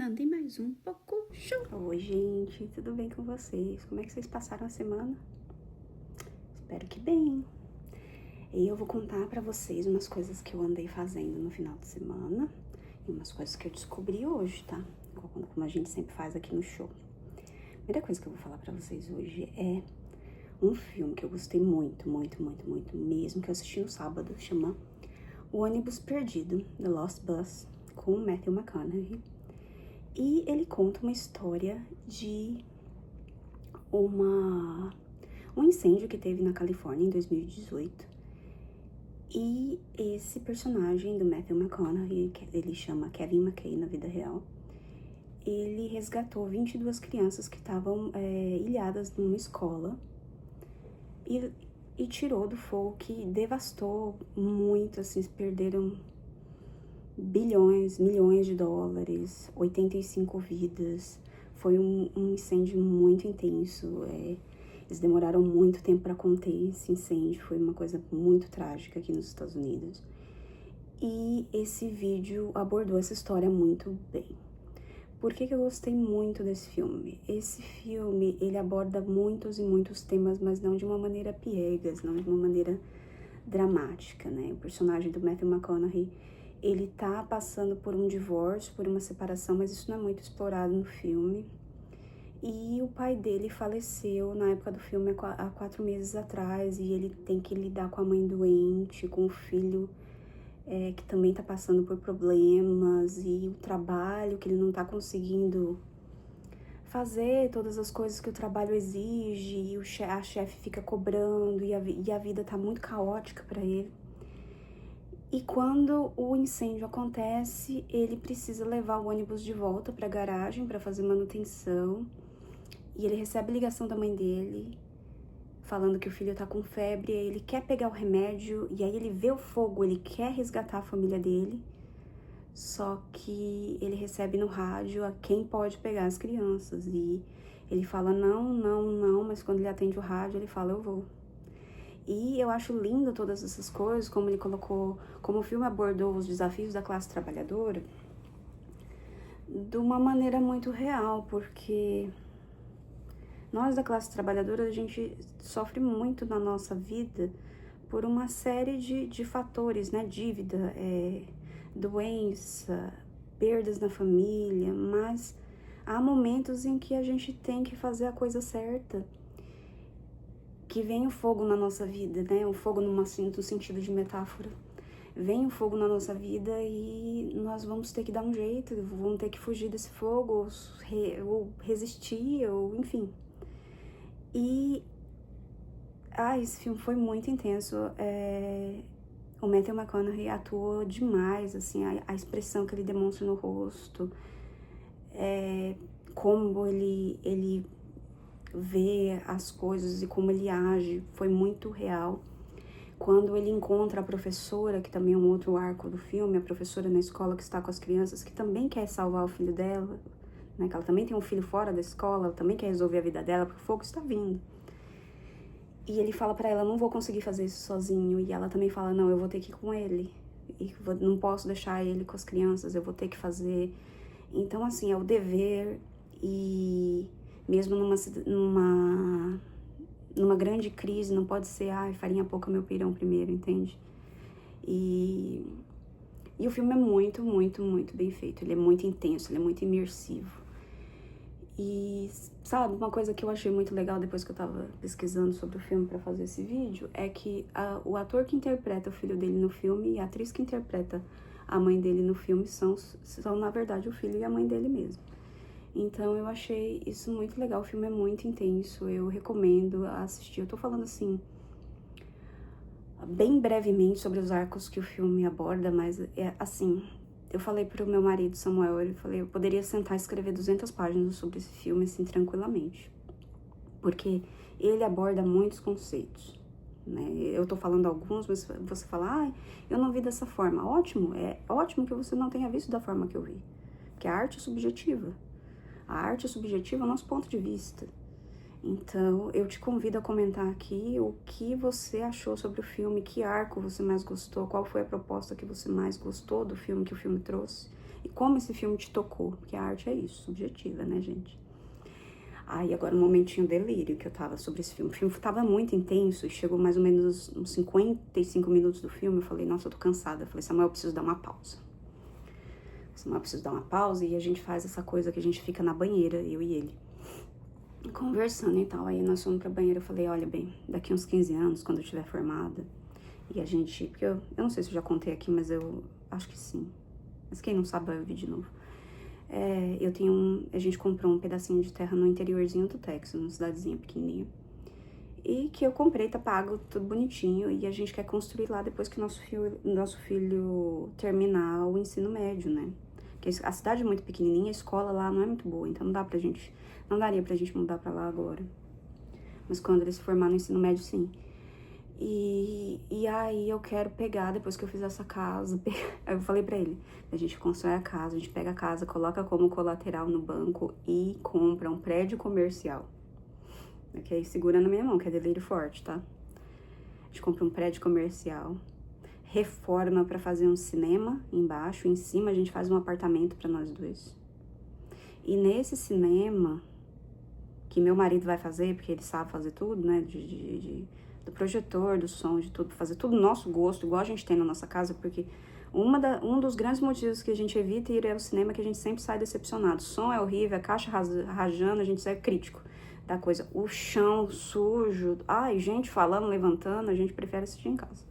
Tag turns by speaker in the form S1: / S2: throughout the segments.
S1: começando em mais um Poco Show.
S2: Oi, gente, tudo bem com vocês? Como é que vocês passaram a semana? Espero que bem. E eu vou contar pra vocês umas coisas que eu andei fazendo no final de semana e umas coisas que eu descobri hoje, tá? Como a gente sempre faz aqui no show. A primeira coisa que eu vou falar pra vocês hoje é um filme que eu gostei muito mesmo, que eu assisti no sábado, chama O Ônibus Perdido, The Lost Bus, com o Matthew McConaughey. E ele conta uma história de um incêndio que teve na Califórnia em 2018. E esse personagem do Matthew McConaughey, que ele chama Kevin McKay na vida real, ele resgatou 22 crianças que estavam ilhadas numa escola e tirou do fogo que devastou muito, assim, perderam bilhões, milhões de dólares, 85 vidas. Foi um incêndio muito intenso. Eles demoraram muito tempo para conter esse incêndio. Foi uma coisa muito trágica aqui nos Estados Unidos. E esse vídeo abordou essa história muito bem. Por que eu gostei muito desse filme? Esse filme, ele aborda muitos e muitos temas, mas não de uma maneira piegas, não de uma maneira dramática, né? O personagem do Matthew McConaughey, ele tá passando por um divórcio, por uma separação, mas isso não é muito explorado no filme. E o pai dele faleceu na época do filme há 4 meses atrás, e ele tem que lidar com a mãe doente, com o filho que também tá passando por problemas, e o trabalho que ele não tá conseguindo fazer todas as coisas que o trabalho exige, e a chefe fica cobrando, e a vida tá muito caótica para ele. E quando o incêndio acontece, ele precisa levar o ônibus de volta para a garagem para fazer manutenção. E ele recebe a ligação da mãe dele, falando que o filho tá com febre, e ele quer pegar o remédio, e aí ele vê o fogo, ele quer resgatar a família dele. Só que ele recebe no rádio a quem pode pegar as crianças. E ele fala não, mas quando ele atende o rádio, ele fala eu vou. E eu acho lindo todas essas coisas, como ele colocou, como o filme abordou os desafios da classe trabalhadora de uma maneira muito real, porque nós da classe trabalhadora, a gente sofre muito na nossa vida por uma série de fatores, né? Dívida, doença, perdas na família, mas há momentos em que a gente tem que fazer a coisa certa, que vem o fogo na nossa vida, né? O fogo no sentido de metáfora. Vem o fogo na nossa vida e nós vamos ter que dar um jeito, vamos ter que fugir desse fogo, ou resistir, ou enfim. E esse filme foi muito intenso. O Matthew McConaughey atuou demais, assim, a expressão que ele demonstra no rosto, como ele vê as coisas e como ele age, foi muito real. Quando ele encontra a professora, que também é um outro arco do filme, a professora na escola que está com as crianças, que também quer salvar o filho dela, né, que ela também tem um filho fora da escola, ela também quer resolver a vida dela, porque o fogo está vindo. E ele fala pra ela, não vou conseguir fazer isso sozinho, e ela também fala, não, eu vou ter que ir com ele, e não posso deixar ele com as crianças, eu vou ter que fazer. Então, assim, é o dever, e mesmo numa grande crise, não pode ser, farinha pouca, meu pirão primeiro, entende? E o filme é muito bem feito, ele é muito intenso, ele é muito imersivo. E, sabe, uma coisa que eu achei muito legal depois que eu tava pesquisando sobre o filme pra fazer esse vídeo, é que o ator que interpreta o filho dele no filme e a atriz que interpreta a mãe dele no filme são na verdade, o filho e a mãe dele mesmo. Então eu achei isso muito legal, o filme é muito intenso, eu recomendo assistir. Eu tô falando assim, bem brevemente sobre os arcos que o filme aborda, mas assim, eu falei pro meu marido Samuel, eu poderia sentar e escrever 200 páginas sobre esse filme assim tranquilamente, porque ele aborda muitos conceitos, né? Eu tô falando alguns, mas você fala, eu não vi dessa forma. Ótimo, é ótimo que você não tenha visto da forma que eu vi, porque a arte é subjetiva. A arte é subjetiva é o nosso ponto de vista. Então, eu te convido a comentar aqui o que você achou sobre o filme, que arco você mais gostou, qual foi a proposta que você mais gostou do filme, que o filme trouxe. e como esse filme te tocou, porque a arte é isso, subjetiva, né, gente? Aí agora um momentinho delírio que eu tava sobre esse filme. O filme tava muito intenso e chegou mais ou menos uns 55 minutos do filme. Eu falei, nossa, eu tô cansada. Eu falei, Samuel, eu preciso dar uma pausa. Samuel, eu preciso dar uma pausa e a gente faz essa coisa que a gente fica na banheira, eu e ele, conversando e tal. Aí nós fomos pra banheira. Eu falei, olha bem, daqui uns 15 anos, quando eu estiver formada, e a gente, porque eu não sei se eu já contei aqui, mas eu acho que sim. Mas quem não sabe vai ouvir de novo. A gente comprou um pedacinho de terra no interiorzinho do Texas, numa cidadezinha pequenininha. E que eu comprei, tá pago, tudo bonitinho. E a gente quer construir lá depois que nosso filho terminar o ensino médio, né? Porque a cidade é muito pequenininha, a escola lá não é muito boa. Então não daria pra gente mudar pra lá agora. Mas quando ele se formar no ensino médio, sim. E aí eu quero pegar, depois que eu fizer essa casa, eu falei pra ele, a gente constrói a casa, a gente pega a casa, coloca como colateral no banco e compra um prédio comercial. Ok? Segura na minha mão, que é delírio forte, tá? A gente compra um prédio comercial, reforma pra fazer um cinema embaixo, em cima a gente faz um apartamento pra nós dois. E nesse cinema, que meu marido vai fazer, porque ele sabe fazer tudo, né, do projetor, do som, de tudo, fazer tudo no nosso gosto, igual a gente tem na nossa casa, porque um dos grandes motivos que a gente evita ir ao cinema é que a gente sempre sai decepcionado. O som é horrível, a caixa rajando, a gente sai crítico da coisa. O chão sujo, ai, gente falando, levantando, a gente prefere assistir em casa.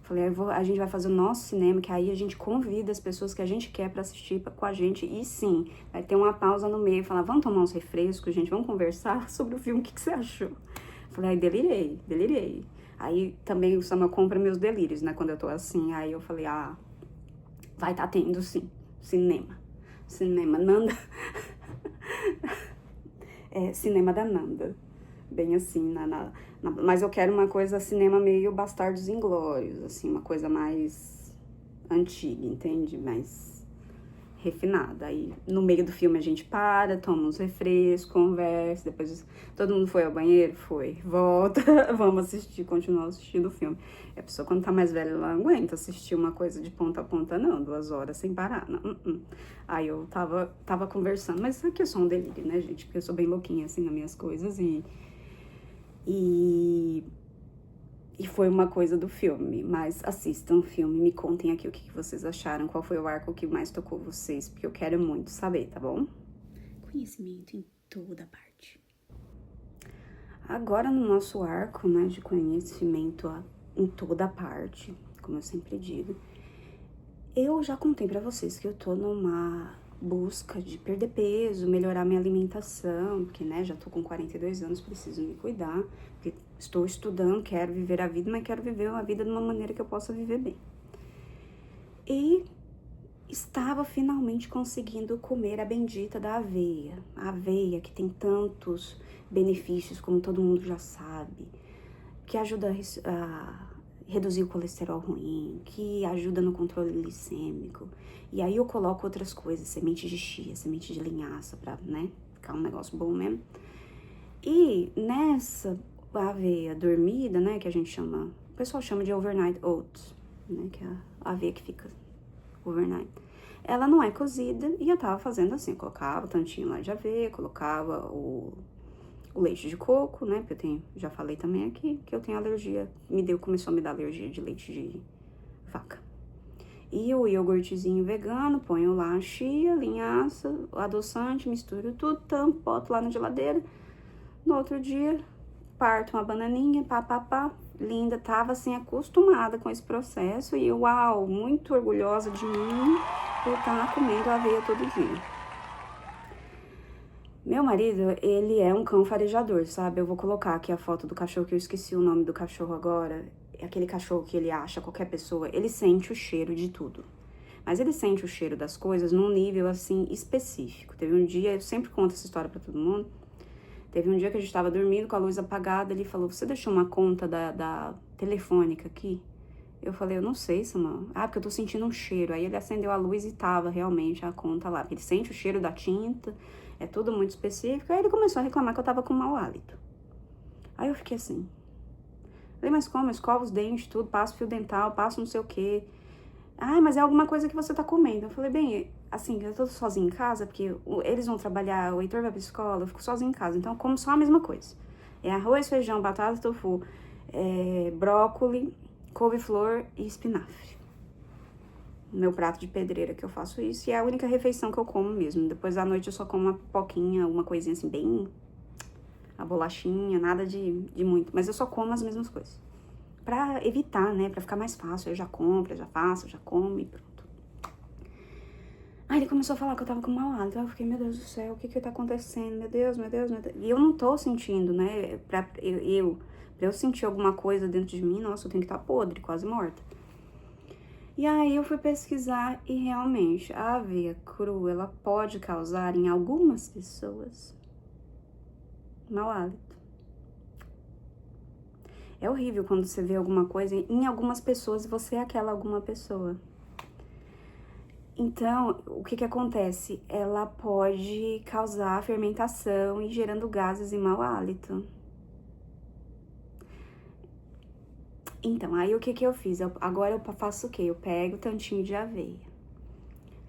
S2: Falei, a gente vai fazer o nosso cinema, que aí a gente convida as pessoas que a gente quer pra assistir com a gente. E sim, vai ter uma pausa no meio, falar, vamos tomar uns refrescos, gente, vamos conversar sobre o filme, o que você achou? Falei, aí delirei. Aí também o Samuel compra meus delírios, né, quando eu tô assim. Aí eu falei, vai tá tendo sim, cinema, Nanda. Cinema da Nanda. Bem assim, mas eu quero uma coisa, cinema meio Bastardos Inglórios, assim, uma coisa mais antiga, entende? Mais refinada. Aí no meio do filme a gente para, toma uns refrescos, conversa, depois todo mundo foi ao banheiro, volta, vamos assistir, continuar assistindo o filme. E a pessoa quando tá mais velha, ela não aguenta assistir uma coisa de ponta a ponta, não, 2 horas sem parar, não. Aí eu tava conversando, mas isso aqui é só um delírio, né, gente? Porque eu sou bem louquinha, assim, nas minhas coisas e foi uma coisa do filme, mas assistam o filme, me contem aqui o que vocês acharam, qual foi o arco que mais tocou vocês, porque eu quero muito saber, tá bom?
S1: Conhecimento em toda parte.
S2: Agora no nosso arco, né, de conhecimento em toda parte, como eu sempre digo, eu já contei pra vocês que eu tô numa busca de perder peso, melhorar minha alimentação, porque, né, já tô com 42 anos, preciso me cuidar, porque estou estudando, quero viver a vida, mas quero viver a vida de uma maneira que eu possa viver bem. E estava finalmente conseguindo comer a bendita da aveia. A aveia que tem tantos benefícios, como todo mundo já sabe, que ajuda a reduzir o colesterol ruim, que ajuda no controle glicêmico. E aí eu coloco outras coisas, semente de chia, semente de linhaça, pra, né, ficar um negócio bom mesmo. E nessa aveia dormida, né, que a gente chama, o pessoal chama de overnight oats, né, que é a aveia que fica overnight. Ela não é cozida e eu tava fazendo assim, colocava tantinho lá de aveia, colocava o leite de coco, né, porque já falei também aqui que eu tenho alergia, começou a me dar alergia de leite de vaca. E o iogurtezinho vegano, ponho lá a chia, linhaça, o adoçante, misturo tudo, tampo, boto lá na geladeira. No outro dia, parto uma bananinha, linda, tava assim acostumada com esse processo e uau, muito orgulhosa de mim por estar comendo aveia todo dia. Meu marido, ele é um cão farejador, sabe? Eu vou colocar aqui a foto do cachorro, que eu esqueci o nome do cachorro agora. É aquele cachorro que ele acha qualquer pessoa, ele sente o cheiro de tudo. Mas ele sente o cheiro das coisas num nível, assim, específico. Teve um dia, eu sempre conto essa história pra todo mundo, teve um dia que a gente tava dormindo com a luz apagada, ele falou, você deixou uma conta da telefônica aqui? Eu falei, eu não sei, Samuel. Porque eu tô sentindo um cheiro. Aí ele acendeu a luz e tava realmente a conta lá. Ele sente o cheiro da tinta, é tudo muito específico. Aí ele começou a reclamar que eu tava com mau hálito. Aí eu fiquei assim. Falei, mas como? Eu escovo os dentes, tudo, passo fio dental, passo não sei o quê. Mas é alguma coisa que você tá comendo. Eu falei, bem, assim, eu tô sozinha em casa, porque eles vão trabalhar, o Heitor vai pra escola, eu fico sozinha em casa, então eu como só a mesma coisa. É arroz, feijão, batata, tofu, brócoli, couve-flor e espinafre. Meu prato de pedreira que eu faço isso, e é a única refeição que eu como mesmo. Depois à noite eu só como uma pipoquinha, uma coisinha assim, bem... a bolachinha, nada de muito. Mas eu só como as mesmas coisas. Pra evitar, né, pra ficar mais fácil. Eu já compro, eu já faço, eu já como e pronto. Aí ele começou a falar que eu tava com mau hálito. Eu fiquei, meu Deus do céu, o que que tá acontecendo? Meu Deus, meu Deus, meu Deus. E eu não tô sentindo, né, pra eu sentir alguma coisa dentro de mim, nossa, eu tenho que estar podre, quase morta. E aí eu fui pesquisar e realmente a aveia crua, ela pode causar em algumas pessoas mau hálito. É horrível quando você vê alguma coisa em algumas pessoas e você é aquela alguma pessoa. Então, o que que acontece? Ela pode causar fermentação e gerando gases e mau hálito. Então, aí o que que eu fiz? Agora eu faço o quê? Eu pego o tantinho de aveia.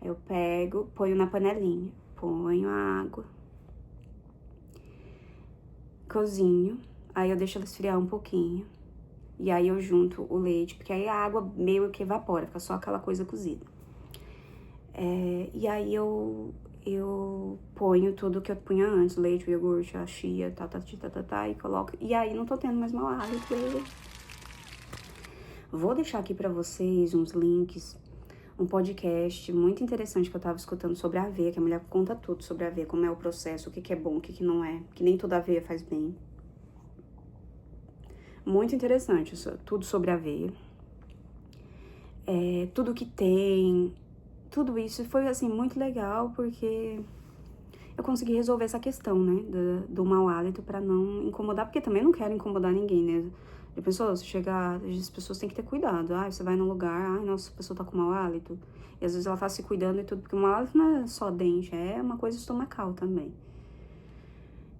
S2: Eu pego, ponho na panelinha, ponho a água, cozinho, aí eu deixo ela esfriar um pouquinho. E aí eu junto o leite, porque aí a água meio que evapora, fica só aquela coisa cozida. E aí eu ponho tudo que eu punha antes, leite, o iogurte, a chia, e coloco. E aí não tô tendo mais mau hálito. Vou deixar aqui pra vocês uns links, um podcast muito interessante que eu tava escutando sobre a aveia, que a mulher conta tudo sobre a aveia, como é o processo, o que que é bom, o que que não é, que nem toda aveia faz bem. Muito interessante isso, tudo sobre a aveia. Tudo que tem, tudo isso foi, assim, muito legal, porque eu consegui resolver essa questão, né, do mau hálito pra não incomodar, porque também não quero incomodar ninguém, né. Já pensou, se chegar, as pessoas têm que ter cuidado. Você vai num lugar, nossa, a pessoa tá com mau hálito. E às vezes ela tá se cuidando e tudo, porque o mau hálito não é só dente, é uma coisa estomacal também.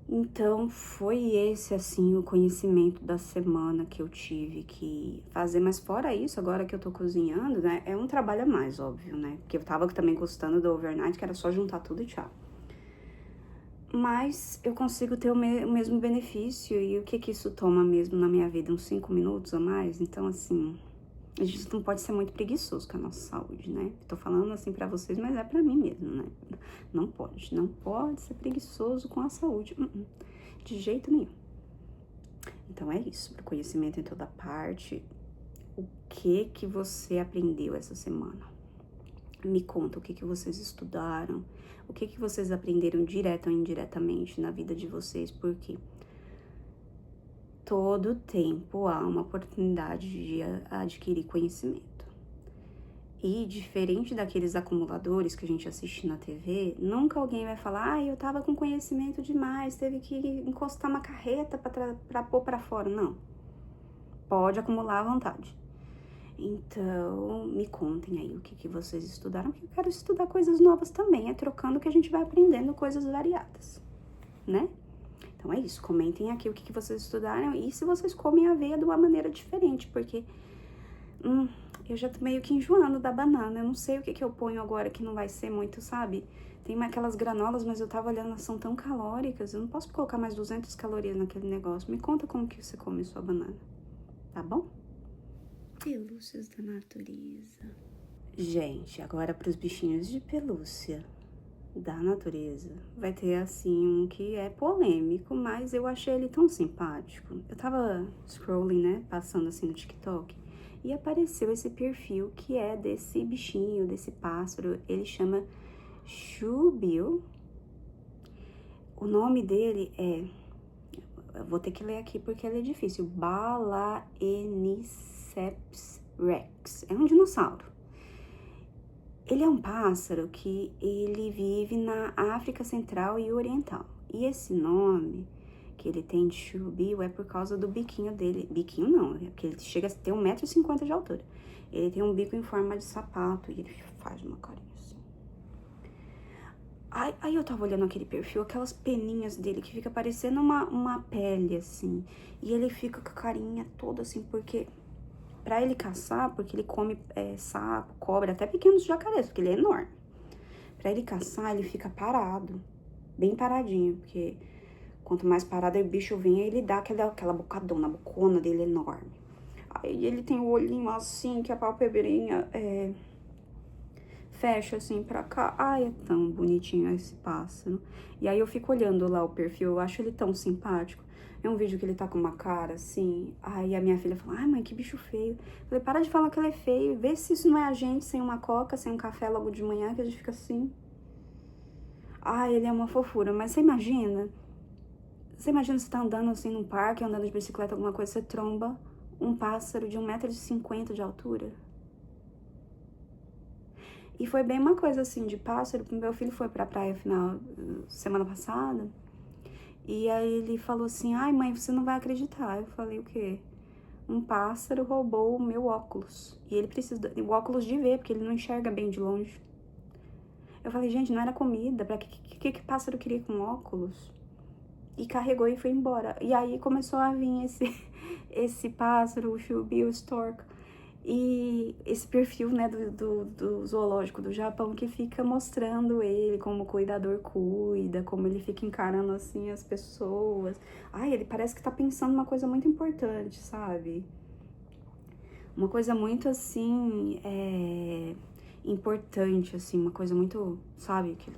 S2: Então, foi esse, assim, o conhecimento da semana que eu tive que fazer. Mas fora isso, agora que eu tô cozinhando, né, é um trabalho a mais, óbvio, né? Porque eu tava também gostando do overnight, que era só juntar tudo e tchau. Mas eu consigo ter o mesmo benefício. E o que que isso toma mesmo na minha vida? Uns 5 minutos a mais? Então, assim, a gente não pode ser muito preguiçoso com a nossa saúde, né? Tô falando assim pra vocês, mas é pra mim mesmo, né? Não pode ser preguiçoso com a saúde. De jeito nenhum. Então é isso, pro conhecimento em toda parte. O que que você aprendeu essa semana? Me conta o que que vocês estudaram, o que que vocês aprenderam direto ou indiretamente na vida de vocês, porque todo tempo há uma oportunidade de adquirir conhecimento. E diferente daqueles acumuladores que a gente assiste na TV, nunca alguém vai falar, eu tava com conhecimento demais, teve que encostar uma carreta pra pôr pra fora. Não. Pode acumular à vontade. Então, me contem aí o que que vocês estudaram, porque eu quero estudar coisas novas também. É trocando que a gente vai aprendendo coisas variadas, né? Então é isso, comentem aqui o que que vocês estudaram e se vocês comem aveia de uma maneira diferente, porque eu já tô meio que enjoando da banana. Eu não sei o que que eu ponho agora que não vai ser muito, sabe? Tem aquelas granolas, mas eu tava olhando, elas são tão calóricas, eu não posso colocar mais 200 calorias naquele negócio. Me conta como que você come sua banana, tá bom?
S1: Pelúcias da natureza.
S2: Gente, agora pros bichinhos de pelúcia da natureza, vai ter assim um que é polêmico, mas eu achei ele tão simpático. Eu tava scrolling, né, passando assim no TikTok, e apareceu esse perfil que é desse bichinho, desse pássaro, ele chama Shoebill. O nome dele eu vou ter que ler aqui porque ele é difícil, Balaeniceps rex, é um dinossauro. Ele é um pássaro que ele vive na África Central e Oriental. E esse nome que ele tem de Shoebill é por causa do biquinho dele. Biquinho não, é porque ele chega a ter 1,50 m de altura. Ele tem um bico em forma de sapato e ele faz uma carinha assim. Aí eu tava olhando aquele perfil, aquelas peninhas dele que fica parecendo uma pele assim. E ele fica com a carinha toda assim, porque... Pra ele caçar, porque ele come sapo, cobra, até pequenos jacarés, porque ele é enorme. Pra ele caçar, ele fica parado, bem paradinho, porque quanto mais parado o bicho vem, ele dá aquela bocadona, a bocona dele é enorme. Aí ele tem o olhinho assim, que a palpebrinha fecha assim pra cá. Ai, é tão bonitinho esse pássaro. E aí eu fico olhando lá o perfil, eu acho ele tão simpático. É um vídeo que ele tá com uma cara assim. Aí a minha filha fala, ai mãe, que bicho feio. Eu falei, para de falar que ele é feio. Vê se isso não é a gente sem uma coca, sem um café logo de manhã, que a gente fica assim. Ai, ele é uma fofura. Mas você imagina? Você tá andando assim num parque, andando de bicicleta, alguma coisa, você tromba um pássaro de 1,50 m de altura. E foi bem uma coisa assim de pássaro. Meu filho foi pra praia semana passada. E aí ele falou assim, ai mãe, você não vai acreditar. Eu falei, o quê? Um pássaro roubou o meu óculos. E ele precisa do óculos de ver, porque ele não enxerga bem de longe. Eu falei, gente, não era comida. Pra que pássaro queria com óculos? E carregou e foi embora. E aí começou a vir esse pássaro, o Shubi, o Stork. E esse perfil, né, do zoológico do Japão, que fica mostrando ele como o cuidador cuida, como ele fica encarando, assim, as pessoas. Ai, ele parece que tá pensando uma coisa muito importante, sabe? Uma coisa muito, assim, importante, assim, uma coisa muito, sabe, que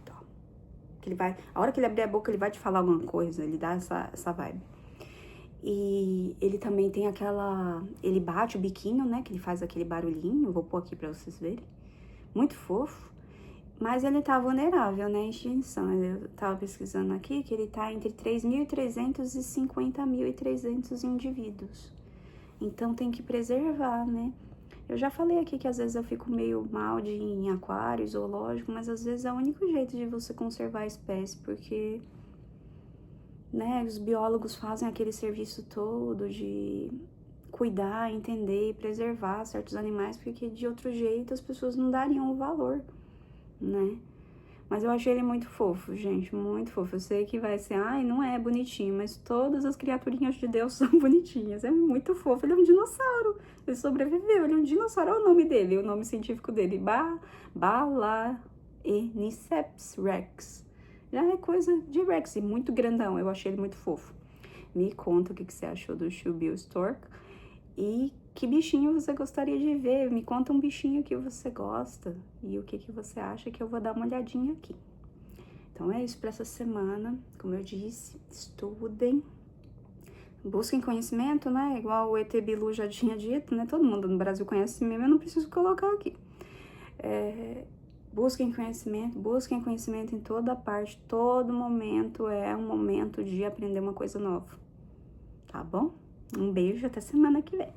S2: ele vai... A hora que ele abrir a boca, ele vai te falar alguma coisa, ele dá essa vibe. E ele também tem ele bate o biquinho, né, que ele faz aquele barulhinho, vou pôr aqui pra vocês verem. Muito fofo, mas ele tá vulnerável, né, extinção. Eu tava pesquisando aqui que ele tá entre 3.300 e 50.300 indivíduos. Então tem que preservar, né. Eu já falei aqui que às vezes eu fico meio mal de ir em aquário, zoológico, mas às vezes é o único jeito de você conservar a espécie, porque... né, os biólogos fazem aquele serviço todo de cuidar, entender e preservar certos animais, porque de outro jeito as pessoas não dariam o valor, né? Mas eu achei ele muito fofo, gente, muito fofo. Eu sei que vai ser, ai, não é bonitinho, mas todas as criaturinhas de Deus são bonitinhas. É muito fofo, ele é um dinossauro, ele sobreviveu, ele é um dinossauro, olha o nome dele, o nome científico dele, Balaeniceps rex. Já é coisa de Rex, muito grandão, eu achei ele muito fofo. Me conta o que você achou do Shubi Stork e que bichinho você gostaria de ver. Me conta um bichinho que você gosta e o que você acha, que eu vou dar uma olhadinha aqui. Então é isso para essa semana, como eu disse, estudem, busquem conhecimento, né? Igual o ET Bilu já tinha dito, né? Todo mundo no Brasil conhece mesmo, eu não preciso colocar aqui. Busquem conhecimento em toda parte, todo momento é um momento de aprender uma coisa nova, tá bom? Um beijo, até semana que vem.